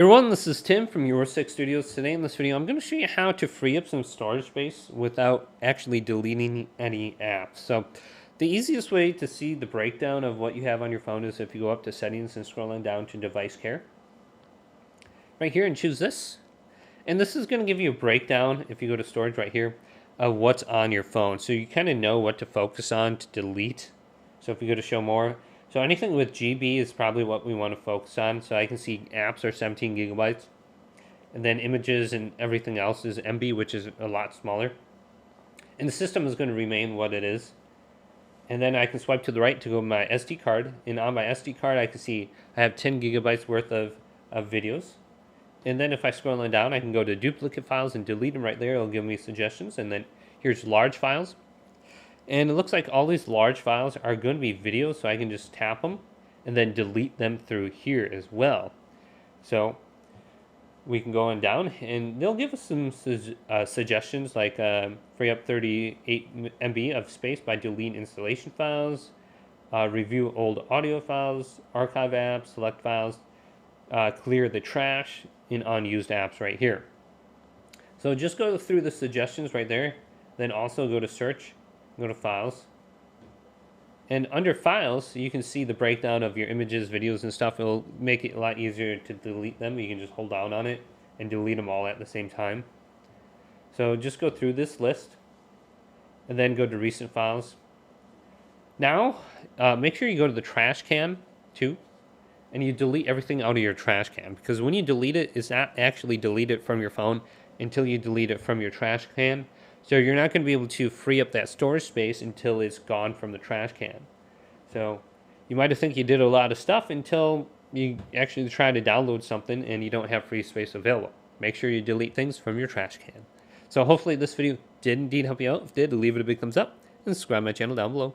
Everyone, this is Tim from YourSix Studios. Today in this video, I'm going to show you how to free up some storage space without actually deleting any apps. So the easiest way to see the breakdown of what you have on your phone is if you go up to settings and scrolling down to device care. Right here and choose this. And this is going to give you a breakdown, if you go to storage right here, of what's on your phone. So you kind of know what to focus on to delete. So if you go to show more, so anything with GB is probably what we want to focus on. So I can see apps are 17 gigabytes. And then images and everything else is MB, which is a lot smaller. And the system is going to remain what it is. And then I can swipe to the right to go to my SD card. And on my SD card, I can see I have 10 gigabytes worth of videos. And then if I scroll on down, I can go to duplicate files and delete them right there. It'll give me suggestions. And then here's large files. And it looks like all these large files are going to be videos, so I can just tap them and then delete them through here as well. So we can go on down, and they'll give us some suggestions like free up 38 MB of space by deleting installation files, review old audio files, archive apps, select files, clear the trash in unused apps right here. So just go through the suggestions right there, then also go to search. Go to files, and under files you can see the breakdown of your images, videos, and stuff. It'll make it a lot easier to delete them. You can just hold down on it and delete them all at the same time. So just go through this list and then go to recent files. Now make sure you go to the trash can too, and you delete everything out of your trash can, because when you delete it, it's not actually deleted from your phone until you delete it from your trash can. So you're not going to be able to free up that storage space until it's gone from the trash can. So you might have think you did a lot of stuff until you actually try to download something and you don't have free space available. Make sure you delete things from your trash can. So hopefully this video did indeed help you out. If it did, leave it a big thumbs up and subscribe to my channel down below.